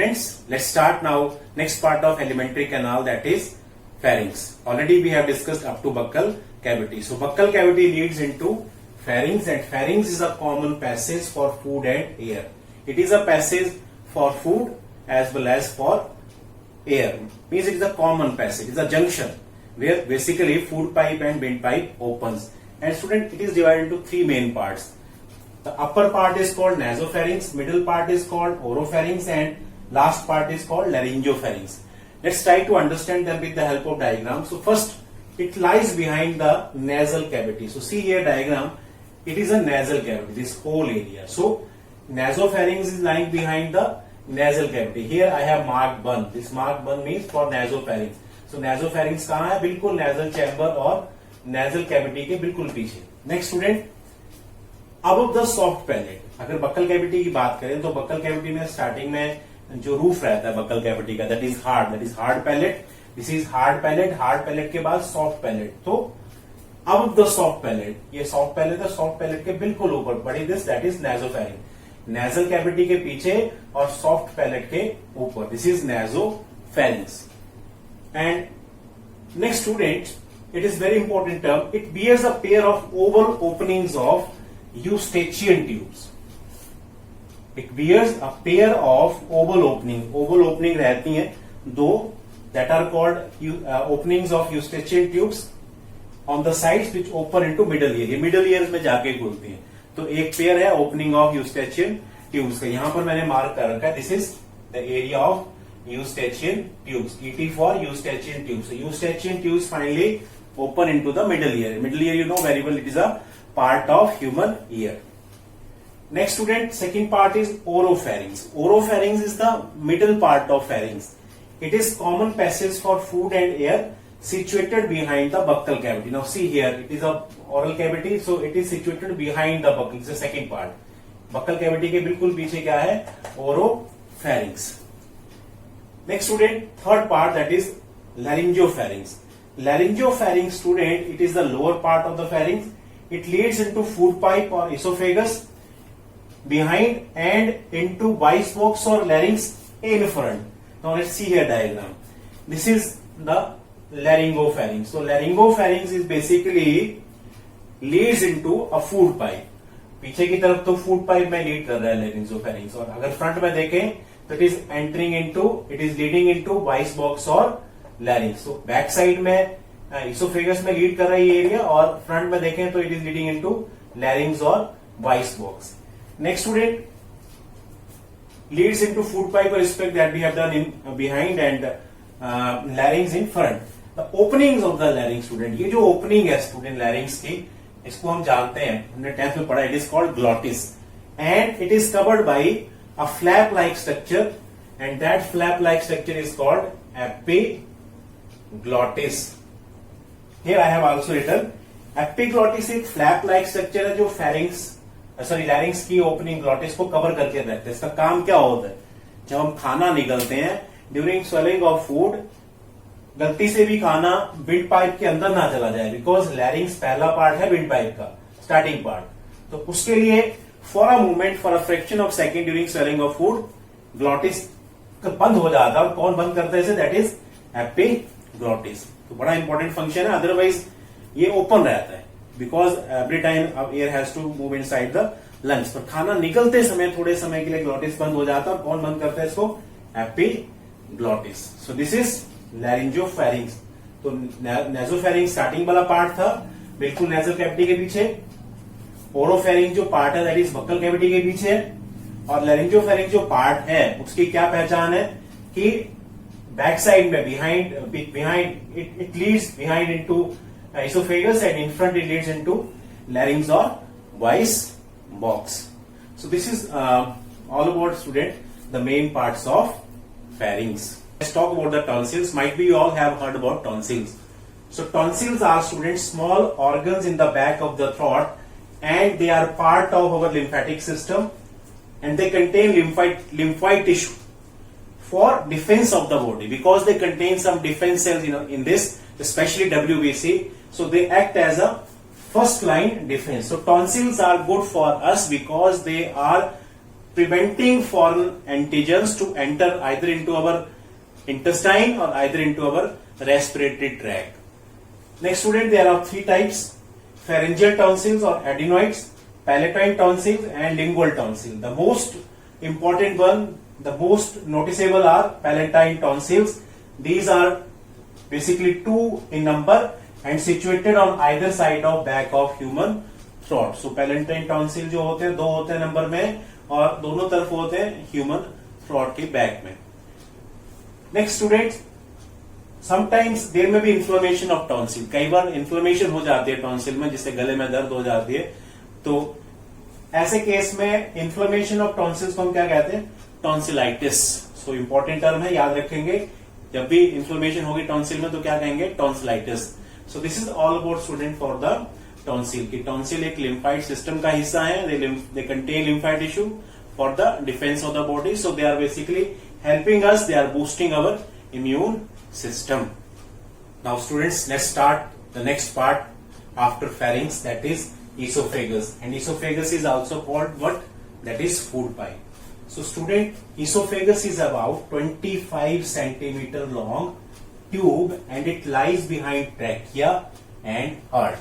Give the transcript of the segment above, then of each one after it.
Friends, let's start now next part of alimentary canal, that is pharynx. Already we have discussed up to buccal cavity. So buccal cavity leads into pharynx, and pharynx is a common passage for food and air. It is a passage for food as well as for air. Means it is a common passage. It is a junction where basically food pipe and windpipe opens. And student, it is divided into three main parts. The upper part is called nasopharynx, middle part is called oropharynx, and last part is called laryngopharynx. Let's try to understand them with the help of diagram. So first, it lies behind the nasal cavity. So see here diagram, it is a nasal cavity, this whole area. So nasopharynx is lying behind the nasal cavity. Here I have marked 1. This marked 1 means for nasopharynx. So nasopharynx कहाँ है? बिल्कुल nasal chamber और nasal cavity के बिल्कुल पीछे. Next student, above the soft palate. अगर buccal cavity की बात करें तो बक्कल कैविटी में स्टार्टिंग में जो रूफ रहता है बक्कल कैविटी का, that is hard palate. This is hard palate के बाद सॉफ्ट पैलेट. तो अब द सॉफ्ट पैलेट, ये सॉफ्ट पैलेट है, सॉफ्ट पैलेट के बिल्कुल ऊपर बड़ी this, that is nasopharynx. Nasal cavity के पीछे और सॉफ्ट पैलेट के ऊपर, this is nasopharynx. And next student, it is very important term, it bears a pair of oval openings of eustachian tubes. It bears a pair of oval opening रहती हैं दो, that are called openings of eustachian tubes on the sides which open into middle ear. ये middle ears में जाके खुलती हैं. तो एक पेयर है opening of eustachian tubes का, यहां पर मैंने मार्क कर रखा है. This is the area of eustachian tubes. ET for eustachian tubes. So eustachian tubes finally open into the middle ear. Middle ear, you know very well, it is a part of human ear. Next student, second part is oropharynx. Oropharynx is the middle part of pharynx. It is common passage for food and air situated behind the buccal cavity. Now see here, it is a oral cavity, so it is situated behind the buccal. It's the second part. Buccal cavity के बिल्कुल पीछे क्या है? Oropharynx. Next student, third part, that is laryngopharynx. Laryngopharynx student, it is the lower part of the pharynx. It leads into food pipe or esophagus behind and into voice box or larynx in front. Now let's see here diagram. This is the laryngopharynx. So laryngopharynx is basically leads into a food pipe. पीछे की तरफ तो food pipe में lead कर रहा है laryngopharynx, और अगर front में देखें तो it is entering into, it is leading into voice box और larynx. So बैक साइड में इसोफेगस में लीड कर रहा है ये एरिया, और फ्रंट में देखें तो it is leading into larynx और voice box. Next student, leads into food pipe respect that we have done in behind and larynx in front. The openings of the larynx student, ये जो opening है student लैरिंग्स की, इसको हम जानते हैं, हमने 10th में पढ़ा. It is called glottis and it is covered by a flap like structure, and that flap like structure is called epiglottis. Here I have also written epiglottis एक फ्लैप लाइक स्ट्रक्चर है जो लैरिंग्स की opening glottis को cover करके रखते हैं. इसका काम क्या होता है? जब हम खाना निगलते हैं ड्यूरिंग स्वेलिंग ऑफ फूड, गलती से भी खाना विंड पाइप के अंदर ना चला जाए, बिकॉज लैरिंग्स पहला पार्ट है विंड पाइप का स्टार्टिंग पार्ट. तो उसके लिए for a moment, for a fraction of second during swelling of food, glottis बंद हो जाता है. और कौन बंद करता है इसे? That is epiglottis. तो बड़ा इंपॉर्टेंट फंक्शन है, अदरवाइज ये ओपन रहता है, because every time air has to move inside the lungs. पर खाना निकलते समय थोड़े समय के लिए ग्लॉटिस बंद हो जाता है, और कौन बंद करता है इसको? Epiglottis. So this is laryngopharynx. तो नासोफैरिंक्स स्टार्टिंग वाला पार्ट था बिल्कुल नेजल कैविटी के पीछे. ओरोफैरिंक्स जो पार्ट है दैट इज बक्कल कैविटी के पीछे. और लैरिंगोफैरिंक्स जो पार्ट है उसकी क्या पहचान है कि बैक साइड में behind it leads behind into esophagus, and in front it leads into larynx or voice box. So this is all about student the main parts of pharynx. Let's talk about the tonsils. Might be you all have heard about tonsils. So tonsils are students small organs in the back of the throat, and they are part of our lymphatic system, and they contain lymphoid tissue for defense of the body, because they contain some defense cells in this, especially WBC. So they act as a first line defense. So tonsils are good for us because they are preventing foreign antigens to enter either into our intestine or either into our respiratory tract. Next student, there are three types: pharyngeal tonsils or adenoids, palatine tonsils and lingual tonsil. The most important one, the most noticeable are palatine tonsils. These are basically 2 in number and situated on either side of back of human throat. So palatine tonsil जो होते हैं 2 होते हैं number में और दोनों तरफ होते हैं ह्यूमन थ्रोट के बैक में. नेक्स्ट स्टूडेंट, समटाइम्स देयर में भी इन्फ्लेमेशन ऑफ टॉन्सिल. कई बार इन्फ्लेमेशन हो जाती है टॉन्सिल में, जिससे गले में दर्द हो जाती है. तो ऐसे केस में इन्फ्लेमेशन ऑफ टॉन्सिल्स को हम क्या कहते हैं? टॉन्सिलाइटिस. सो इंपॉर्टेंट टर्म है, याद रखेंगे. जब भी इन्फ्लेमेशन होगी टॉन्सिल में तो क्या कहेंगे? Tonsillitis. So this is all about student for the tonsil. की टॉन्सिल एक लिम्फाइड सिस्टम का हिस्सा है. They contain lymphoid tissue for the defence of the body. So they are basically helping us, they are boosting our immune system. Now students, let's start the next part after pharynx, that is esophagus. And esophagus is also called what? That is food pipe. So student, esophagus is about 25 centimeter long tube and it lies behind trachea and heart.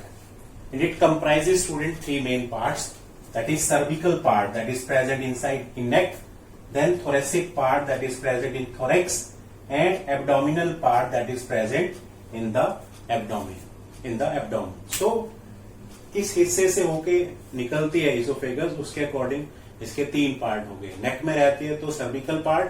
And it comprises student 3 main parts. That is cervical part, that is present inside in neck. Then thoracic part, that is present in thorax, and abdominal part, that is present in the abdomen. So किस हिस्से से होके निकलती है oesophagus, उसके according इसके 3 part हो गए. नेक में रहती है तो सर्विकल पार्ट,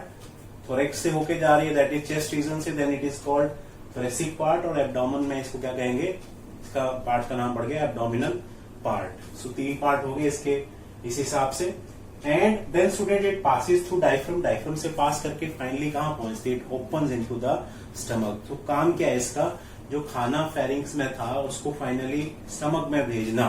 थोरेक्स से होके जा रही है दैट इज चेस्ट रीजन से, then it is called thoracic part, और एब्डोमेन में इसको क्या कहेंगे? इसका पार्ट का नाम पड़ गया एब्डोमिनल पार्ट. सो 3 पार्ट हो गए इसके इस हिसाब से. And then student it passes through diaphragm. Diaphragm से पास करके फाइनली कहां पहुंचती है? It opens into the stomach. तो काम क्या है इसका? जो खाना फेरिंग्स में था उसको फाइनली स्टमक में भेजना.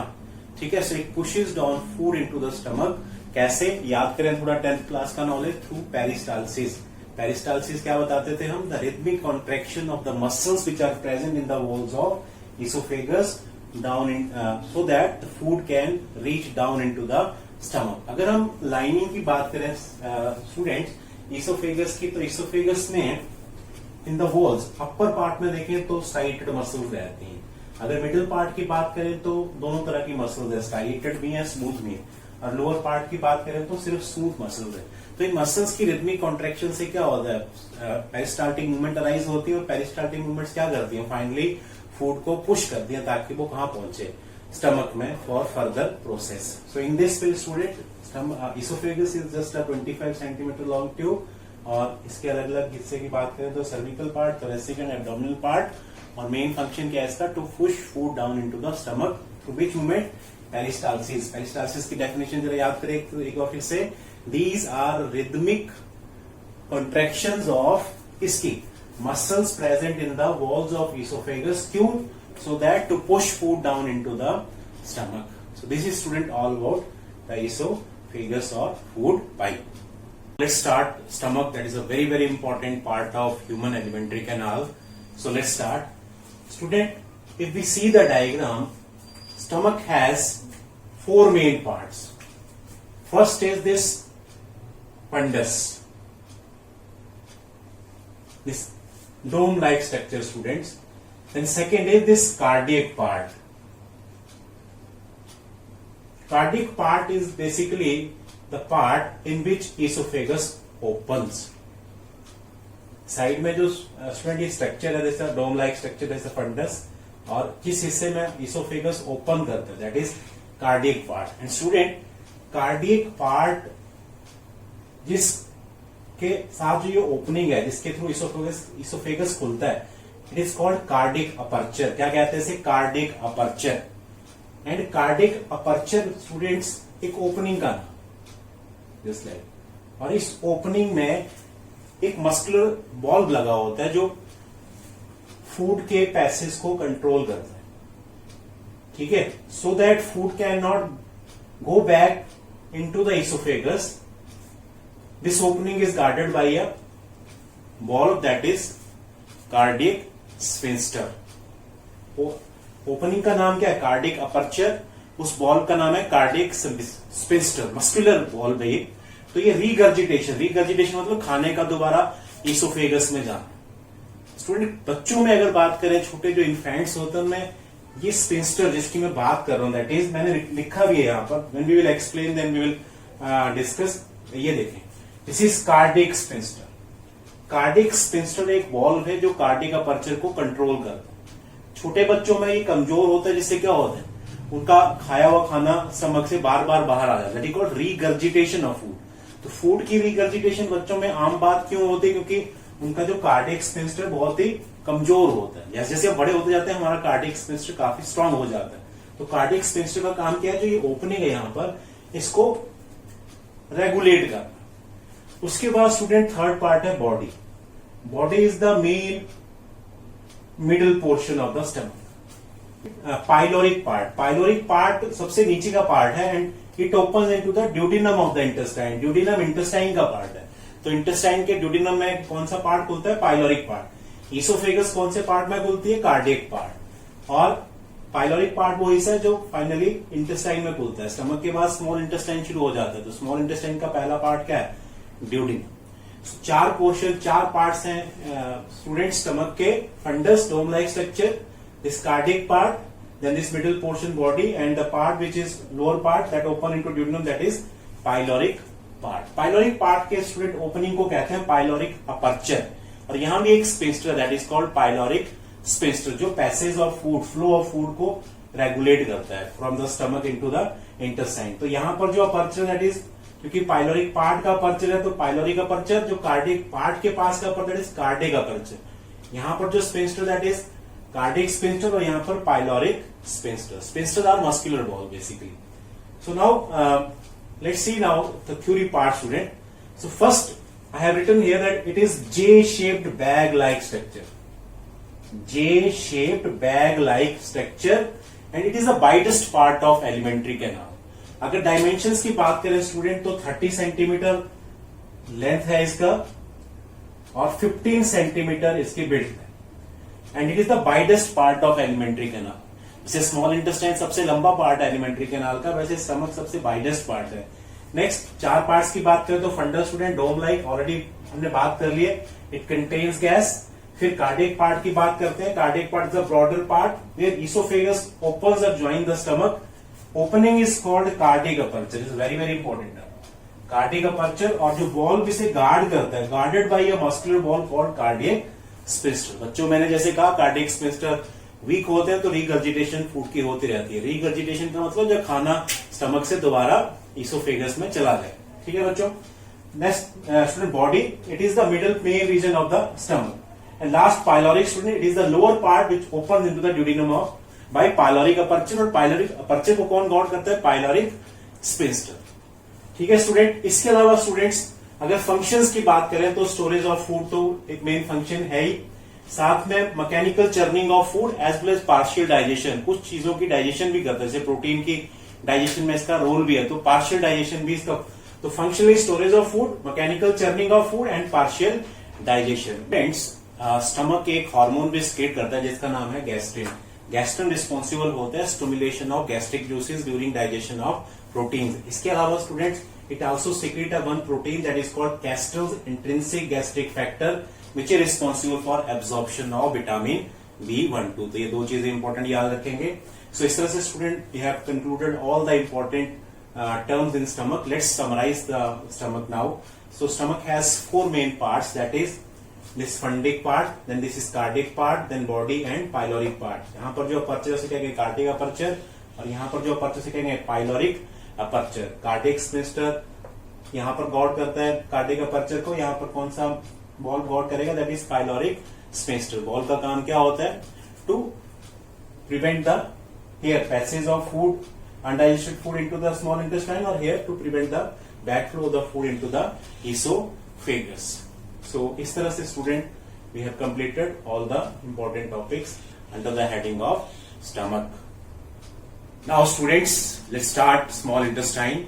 ठीक है. So it pushes down food into the stomach. कैसे? याद करें थोड़ा 10th क्लास का नॉलेज. Through peristalsis. पेरिस्टालसिस क्या बताते थे हम? The rhythmic contraction of the muscles which are present in the walls of oesophagus down in, so that the food can reach down into the stomach. अगर हम lining की बात करें students oesophagus की, तो इसोफेगस में इन द वॉल्स अपर पार्ट में देखें तो स्ट्राइटेड मसल्स रहती हैं. अगर मिडिल पार्ट की बात करें तो दोनों तरह की मसल्स है, स्ट्राइटेड भी है, स्मूथ भी है. और लोअर पार्ट की बात करें तो सिर्फ स्मूथ मसल्स है. तो इन मसल्स की रिथमिक कॉन्ट्रेक्शन से क्या होता है? पेरिस्टाल्टिक मूवमेंट अराइज होती है, और पेरिस्टाल्टिक मूवमेंट्स क्या करती है? फाइनली फूड को पुश करती है ताकि वो कहां पहुंचे? स्टमक में for further process. So in this way student oesophagus is just a 25 centimetre long tube. और इसके अलग अलग हिस्से की बात करें तो cervical part, thoracic and abdominal part. और मेन फंक्शन क्या है इसका? To push food down into the stomach through which movement? Peristalsis. Peristalsis की डेफिनेशन जरा याद करें एक बार फिर से. These are rhythmic contractions of इसकी muscles present in the walls of oesophagus. क्यों? So that to push food down into the stomach. So this is student all about the esophagus or food pipe. Let's start stomach. That is a very very important part of human alimentary canal. So let's start. Student, if we see the diagram, stomach has 4 main parts. First is this fundus, this dome-like structure, students. Then second is this cardiac part. Cardiac part is basically the part in which esophagus opens. Side में जो student ये structure है जैसा डोम like structure जैसा funds, और किस हिस्से में इसोफेगस ओपन करता है? That is cardiac part. And student cardiac part जिसके साथ जो ये ओपनिंग है, जिसके थ्रू इसोफेगस खुलता है, it is called cardiac aperture. क्या कहते हैं इसे? Cardiac aperture. And cardiac aperture students एक ओपनिंग का नाम, जस्ट लाइक. और इस ओपनिंग में एक मस्कुलर बॉल्ब लगा होता है जो फूड के पैसेज को कंट्रोल करता है. ठीक है. So that food can not go back into the oesophagus. This opening is guarded by a bulb that is cardiac sphincter. Opening का नाम क्या है? Cardiac aperture. उस बॉल्ब का नाम है कार्डियक स्फिंक्टर, मस्कुलर बॉल्ब है. तो तो ये रीगर्जिटेशन मतलब खाने का दोबारा ईसोफेगस में जाना। स्टूडेंट बच्चों में अगर बात करें, छोटे जो इन्फेंट्स होते हैं उनमें ये स्पिंस्टर जिसकी मैं बात कर रहा हूं, दैट इज मैंने लिखा भी है यहाँ पर, when we will explain then we will discuss. ये देखें, this is cardiac sphincter. Cardiac sphincter एक वॉल्व है जो कार्डिक अपर्चर को कंट्रोल करता है। छोटे बच्चों में ये कमजोर होता है, जिससे क्या होता है, उनका खाया हुआ खाना स्टमक से बार बार बाहर आ जाता है, कॉल्ड रीगर्जिटेशन ऑफ फूड। तो फूड की रीगर्जिटेशन बच्चों में आम बात क्यों होती है, क्योंकि उनका जो कार्डिक स्पिंस्टर बहुत ही कमजोर होता है। जैसे जैसे बड़े होते जाते हैं हमारा कार्डिक स्पिंस्टर काफी स्ट्रांग हो जाता है। तो कार्डिक स्पिंस्टर का काम क्या है, जो ये ओपनिंग है यहाँ पर, इसको रेगुलेट करना। उसके बाद स्टूडेंट थर्ड पार्ट है body. Body is the main middle portion of the stomach. Pyloric part सबसे नीचे का पार्ट है and it opens into the duodenum of the intestine. Duodenum intestine का पार्ट है, तो इंटेस्टाइन के ड्यूडिनम में कौन सा पार्ट खुलता है, पाइलोरिक पार्ट। ईसोफेगस कौन से पार्ट में खुलती है, कार्डियक पार्ट। और पाइलोरिक पार्ट वो हिस्सा है जो फाइनली इंटेस्टाइन में खुलता है। स्टमक के बाद स्मॉल इंटेस्टाइन शुरू हो जाता है, तो स्मॉल इंटेस्टाइन का पहला पार्ट क्या है, ड्यूडिनम। चार पार्ट्स हैं स्टूडेंट स्टमक के, fundus, dome like structure, this cardiac part, then this middle portion body, and the part which is lower part that open into duodenum, that is pyloric part. Pyloric part के student opening को कहते हैं pyloric aperture. और यहां भी एक sphincter that is called pyloric sphincter, जो passage of food, flow of food को रेगुलेट करता है from the stomach into the intestine. तो यहां पर जो अपर्चर दैट इज, क्योंकि पाइलोरिक पार्ट का अपर्चर है, तो पाइलोरिक अपर्चर, जो कार्डिक पार्ट के पास का अपर्चर इज कार्डिक अपर्चर। यहां पर जो sphincter that is cardiac sphincter, और यहां पर pyloric sphincter. Sphincter are muscular ball basically. So now let's see now the theory part, student. So first I have written here that it is J-shaped bag-like structure. J-shaped bag-like structure, and it is the widest part of alimentary canal. अगर dimensions की बात करें student, तो 30 centimetre length है इसका और 15 centimetre इसकी width है, and it is the widest part of alimentary canal. जैसे स्मॉल इंटेस्टाइन सबसे लंबा पार्ट है एलिमेंट्री कैनाल का, वैसे स्टमक सबसे वाइडेस्ट पार्ट है। नेक्स्ट चार पार्ट्स की बात करें तो fundal student, dome like already हमने बात कर ली है, इट कंटेन्स गैस। फिर कार्डियक पार्ट की बात करते हैं। Cardiac part is the broader part where esophagus opens और join the stomach. Opening is called cardiac aperture, is very very important. Cardiac aperture, और जो वॉल्व इसे गार्ड करता है, guarded by a muscular wall called cardiac sphincter. बच्चों मैंने जैसे कहा कार्डियक स्पिंस्टर वीक होते हैं तो रीगर्जिटेशन फूड की होती रहती है। रीगर्जिटेशन का मतलब जब खाना स्टमक से दोबारा ईसोफेगस में चला जाए। ठीक है बच्चों। Next student body, it is the middle main region of the stomach. And last pyloric student, it is the lower part which open into the duodenum of by pyloric aperture. और pyloric aperture को कौन guard करता है, pyloric sphincter. ठीक है student. इसके अलावा students अगर फंक्शंस की बात करें तो स्टोरेज ऑफ फूड तो एक मेन फंक्शन है ही, साथ में mechanical churning of food as well as partial digestion. कुछ चीजों की डाइजेशन भी करता है, जैसे प्रोटीन की डाइजेशन में इसका रोल भी है, तो पार्शियल डाइजेशन भी इसका। तो functionally storage of food, mechanical churning of food and partial digestion. Friends stomach एक हार्मोन भी सिक्रेट करता है जिसका नाम है गैस्ट्रिन। गैस्ट्रिन रिस्पॉन्सिबल होता है stimulation of gastric juices during digestion of protein. इसके अलावा students it also secrete one protein that is called castle's intrinsic gastric factor which is responsible for absorption of vitamin B12। तो ये दो चीजें important याद रखेंगे। सो इस तरह से student we have concluded all the important terms in stomach. Let's summarise the stomach now. So stomach has four main parts, that is this fundic part, then this is cardiac part, then body and pyloric part. यहाँ पर जो aperture से कहेंगे cardiac aperture, और यहाँ पर जो aperture से कहेंगे पाइलोरिक अपर्चर। कार्डिक स्पिंस्टर यहाँ पर गॉड करता है कार्डिक अपर्चर को, यहाँ पर कौन सा बॉल गॉड करेगा, that is pyloric sphincter. Valve का काम क्या होता है, to prevent the here passage of food, undigested food into the small intestine, और here to prevent the back flow of the food into the esophagus. So इस तरह से student we have completed all the important topics under the heading of stomach. Now students let's start small intestine.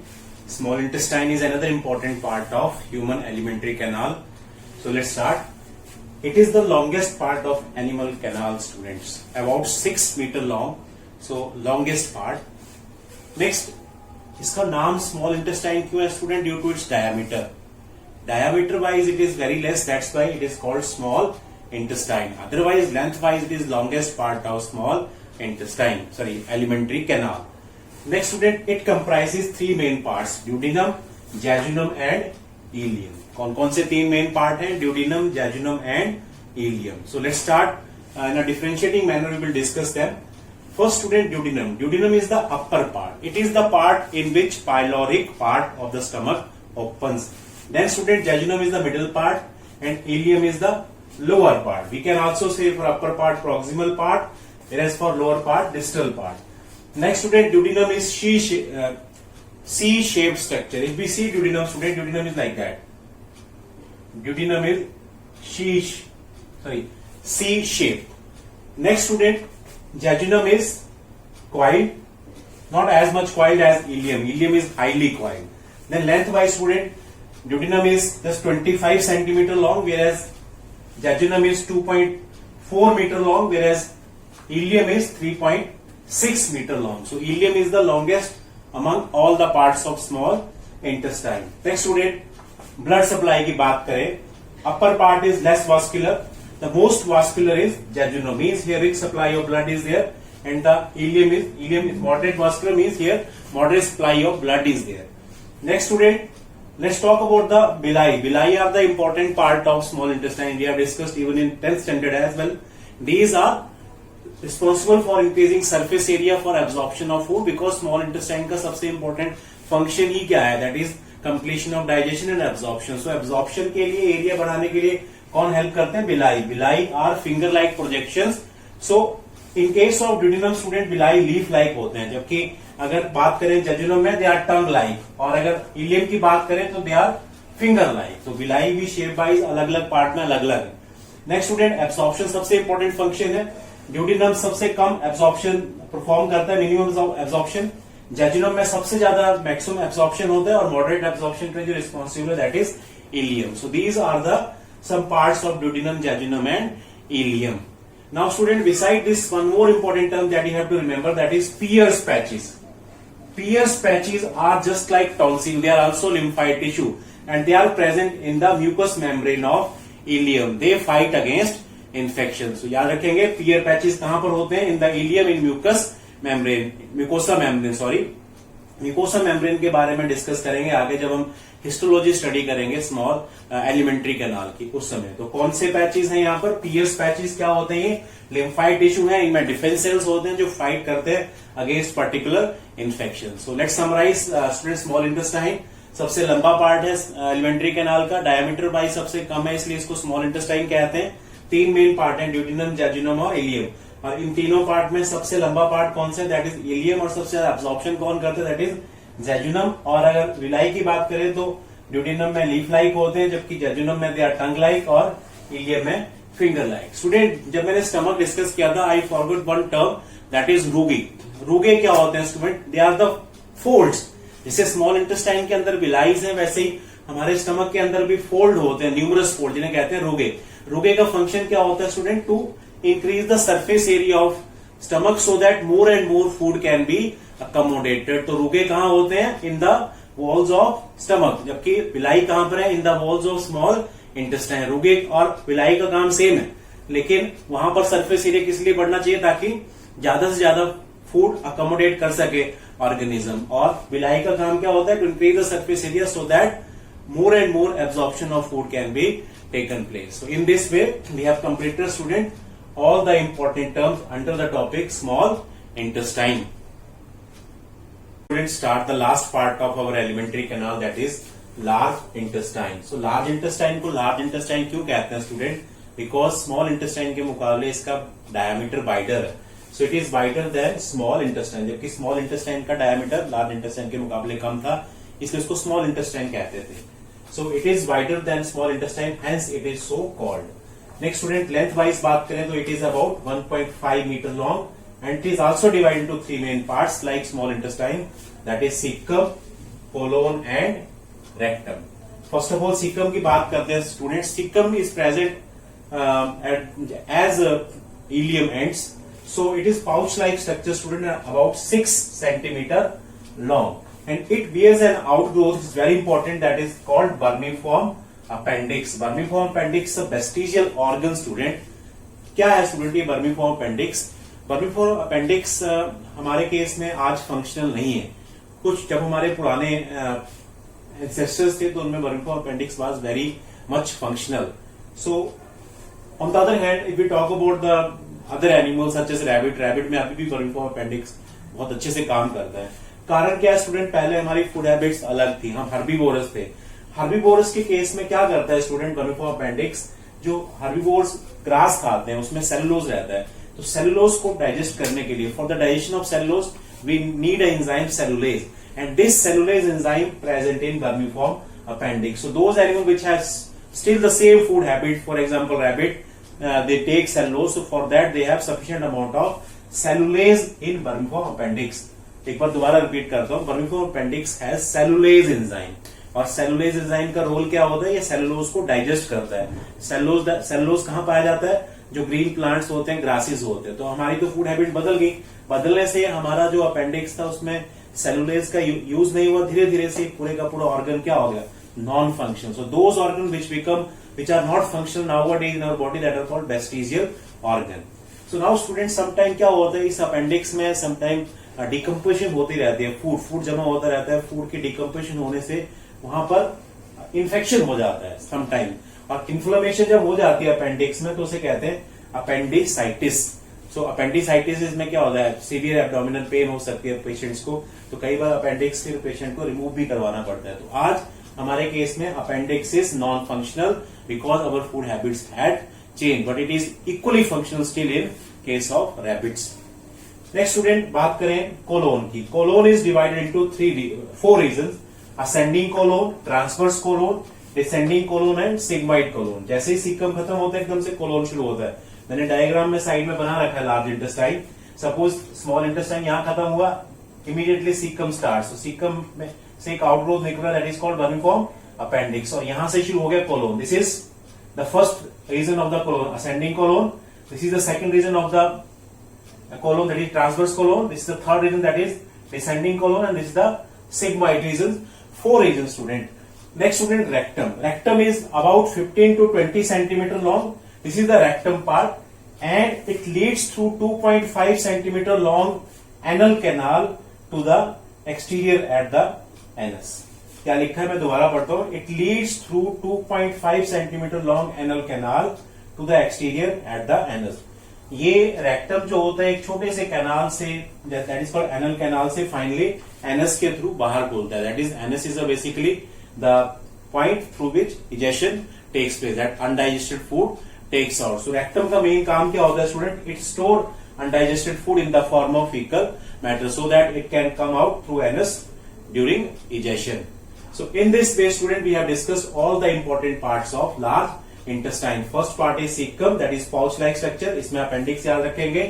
Small intestine is another important part of human alimentary canal. So let's start. It is the longest part of animal canal, students. About 6 meter long. So longest part. Next, इसका नाम small intestine क्यों है student? Due to its diameter. Diameter wise it is very less, that's why it is called small intestine. Otherwise length wise it is longest part of small intestine, alimentary canal. Next student, it comprises three main parts: duodenum, jejunum and ileum. कौन कौन से तीन main part हैं? duodenum, jejunum and ileum. So let's start in a differentiating manner. We will discuss them. First student, duodenum. Duodenum is the upper part. It is the part in which pyloric part of the stomach opens. Then student, jejunum is the middle part and ileum is the lower part. We can also say for upper part proximal part, whereas for lower part distal part. Next student, duodenum is C-shaped structure. If we see duodenum, student, duodenum is like that. Duodenum is C-shaped. Next student, jejunum is coiled, not as much coiled as ileum. Ileum is highly coiled. Then lengthwise student, duodenum is just 25 centimeter long, whereas jejunum is 2.4 meter long, whereas ileum is 3.6 meter long. So ileum is the longest among all the parts of small intestine. Next student, blood supply की बात करें, upper part is less vascular. The most vascular is jejunum, means here rich supply of blood is there, and the ileum is moderate vascular, means here moderate supply of blood is there. Next student, let's talk about the villi. Villi are the important part of small intestine. We have discussed even in 10th standard as well. These are responsible for increasing surface area for absorption of food, because small intestine का सबसे important function ही क्या है? That is completion of digestion and absorption. So absorption के लिए area बढ़ाने के लिए कौन help करते हैं? Villi. Villi are finger-like projections. So in case of duodenum student, villi leaf-like होते हैं, जबकि अगर बात करें जजुनम में दे आर टंग लाइक, और अगर इलियम की बात करें तो दे आर फिंगर लाइक. तो विलाई भी शेप वाइज अलग अलग पार्ट में अलग अलग है. नेक्स्ट स्टूडेंट, एब्सॉर्प्शन सबसे इंपॉर्टेंट फंक्शन है. ड्यूोडेनम सबसे कम एब्सॉर्प्शन परफॉर्म करता है, मिनिमम एब्सॉर्प्शन. जजुनम में सबसे ज्यादा मैक्सिमम एब्सॉर्प्शन होता है, और मॉडरेट एब्सॉर्प्शन के जो रिस्पॉन्सिबल है that is ileum. So these are the some parts of duodenum, jejunum and ileum. Now student, beside this one more important term that you have to remember, that is Peyer's patches. Pierce patches are just like tonsil. They are also lymphoid tissue and they are present in the mucous membrane of ileum. They fight against infection. So याद रखेंगे, Pierce patches कहां पर होते हैं? In the ileum, in mucous membrane, mucosa membrane. Mucosa membrane के बारे में discuss करेंगे आगे जब हम हिस्टोलॉजी स्टडी करेंगे स्मॉल एलिमेंट्री कैनाल की उस समय. तो कौन से पैचेस हैं यहाँ पर? पियर्स पैचेस क्या होते हैं? लिम्फाइड टिश्यू है, इनमें डिफेंस सेल्स होते हैं जो फाइट करते हैं against particular infection. So let's summarise student, small intestine सबसे लंबा पार्ट है एलिमेंट्री कैनाल का, डायमीटर वाइज सबसे कम है, इसलिए इसको स्मॉल इंटेस्टाइन कहते हैं. तीन मेन पार्ट है, ड्यूोडेनम, जजुनम और इलियम, और इन तीनों पार्ट में सबसे लंबा पार्ट कौन सा है? That is ilium. और सबसे ज्यादा एब्सॉर्प्शन कौन करते हैं? That is जजुनम. और अगर विलाई की बात करें तो ड्यूोडेनम में लीफ लाइक होते हैं, जबकि जजुनम में दे आर टंग लाइक और इलियम में फिंगर लाइक. स्टूडेंट, जब मैंने स्टमक डिस्कस किया था, I forgot one term, that is rugae. Rugae क्या होते हैं student? They are the folds. जैसे स्मॉल इंटेस्टाइन के अंदर विलाइज है, वैसे ही हमारे स्टमक के अंदर भी फोल्ड होते हैं, न्यूमरस फोल्ड, जिन्हें कहते हैं रूगे. रूगे का फंक्शन क्या होता है student? To increase the surface area of stomach so that more and more food can be accommodated. तो रूगे कहां होते हैं? In the walls of stomach, जबकि विलाई कहां पर है? In the walls of small intestine. Rugae और villi का काम सेम है, लेकिन वहां पर सरफेस एरिया किस लिए बढ़ना चाहिए? ताकि ज्यादा से ज्यादा फूड अकोमोडेट कर सके ऑर्गेनिज्म. और विलाई का काम क्या होता है? To increase the surface area so that more and more absorption of food can be taken place. So in this way we have completed, student, all the important terms under the topic small intestine. Students, start the last part of our alimentary canal, that is large intestine. So large intestine को large intestine क्यों कहते हैं student? Because small intestine के मुकाबले इसका diameter wider है. So it is wider than small intestine, जबकि small intestine का diameter large intestine के मुकाबले कम था, इसलिए इसको small intestine कहते थे. So it is wider than small intestine, hence it is so called. Next student, length wise बात करें तो it is about 1.5 meter long and it is also divided into three main parts like small intestine, that is cecum, colon and rectum. First of all cecum की बात करते हैं student. Cecum is present as ileum ends. So it is pouch like structure student, about 6 centimeter long. and it bears an outgrowth, is very important, that is called vermiform appendix. Vermiform appendix a vestigial organ student. क्या है student ये vermiform appendix? Vermiform appendix हमारे case में आज functional नहीं है. कुछ जब हमारे पुराने एंसेस्टर्स थे तो उनमें vermiform appendix was very much functional. So on the other hand if we talk about the other animals such as rabbit में अभी भी वर्मीफॉर्म अपेंडिक्स बहुत अच्छे से काम करता है. कारण क्या है स्टूडेंट? पहले हमारी फूड हैबिट्स अलग थी, हम हर्बीवोरस थे. हर्बीवोरस के केस में क्या करता है स्टूडेंट वर्मीफॉर्म अपेंडिक्स? जो हर्बीवोर्स ग्रास खाते हैं उसमें सेलुलोज रहता है, तो सेलुलोज को डाइजेस्ट करने के लिए, for the digestion of cellulose we need a enzyme cellulase, and this cellulase enzyme present in vermiform appendix. So those animal which has still the same food habit, for example rabbit, they take cellulose, so for that they have sufficient amount of cellulase in vermiform appendix. एक बार दोबारा repeat करता हूं, vermiform appendix has cellulase enzyme, और cellulase enzyme का role क्या होता है? ये सेलुलोज को डाइजेस्ट करता है. सेलुलोज कहां पाया जाता है? जो ग्रीन प्लांट्स होते हैं, ग्रासेस होते हैं. तो हमारी तो फूड हैबिट बदल गई. बदलने से हमारा जो अपेंडिक्स था उसमें सेलुलेज का यूज नहीं हुआ. धीरे धीरे से पूरे का पूरा ऑर्गन क्या हो गया? Non functional. So those organ which are not functional nowadays in our body, that are called vestigial organ. So now students, sometime क्या होता है इस अपेंडिक्स में? sometime डिकम्पोजिशन होती रहती है. फूड जमा होता रहता है. फूड की डिकम्पोजिशन होने से वहां पर इन्फेक्शन हो जाता है समटाइम, और इन्फ्लेमेशन जब हो जाती है अपेंडिक्स में तो उसे कहते हैं अपेंडिसाइटिस. सो अपेंडिसाइटिस में क्या होता है? सीवियर एब्डोमिनल पेन हो सकती है पेशेंट्स को, तो कई बार अपेंडिक्स फिर पेशेंट को रिमूव भी करवाना पड़ता है. तो आज हमारे केस में appendix is non functional because our food habits had change, but it is equally functional still in case of rabbits. Next student बात करें कोलोन की. Colon is divided into 4 regions: ascending colon, transverse colon, descending colon and sigmoid colon. जैसे ही caecum खत्म होता है एकदम से कोलोन शुरू होता है. मैंने डायग्राम में साइड में बना रखा है large intestine. Suppose small intestine यहां खत्म हुआ, immediately caecum start. So caecum में से एक आउटग्रोथ निकला, that is called vermiform appendix, और यहां से शुरू हो गया colon. This is the first region of the colon, ascending colon. This is the second region of the colon, that is transverse colon. This is the third region, that is descending colon, and this is the sigmoid regions. 4 regions student. Next student, rectum. Rectum is about 15 to 20 centimeter long. This is the rectum part, and it leads through 2.5 centimeter long anal canal to the exterior at the anus. क्या लिखा है मैं दोबारा पढ़ता हूं. It leads through 2.5 centimeter long anal canal to the exterior at the anus. ये rectum जो होता है एक छोटे से कैनाल से, that is called anal canal से फाइनली एनस के थ्रू बाहर खोलता है. That is anus is basically the point through which egestion takes place, that undigested food takes out. So rectum का मेन काम क्या होता है student? It store undigested food in the form of faecal matter so that it can come out through anus during egestion. So in this way student we have discussed all the important parts of large intestine. First part is caecum, that is pouch like structure. इसमें appendix याद रखेंगे.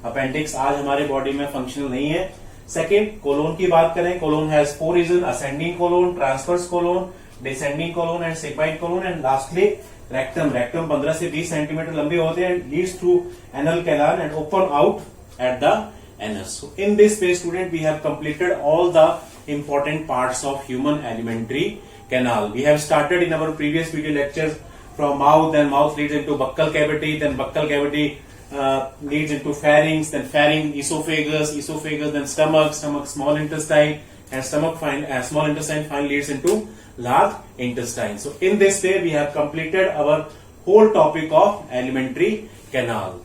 Appendix आज हमारे body में functional नहीं है. Second, colon की बात करें. Colon has 4 region: ascending colon, transverse colon, descending colon and sigmoid colon. And lastly rectum. Rectum 15 से 20 सेंटीमीटर लंबे होते हैं, leads through anal canal and open out at the anus. So in this way student we have completed all the important parts of human alimentary canal. We have started in our previous video lectures from mouth, then mouth leads into buccal cavity, then buccal cavity leads into pharynx, then pharynx, esophagus, then stomach, small intestine, and small intestine finally leads into large intestine. So in this way we have completed our whole topic of alimentary canal.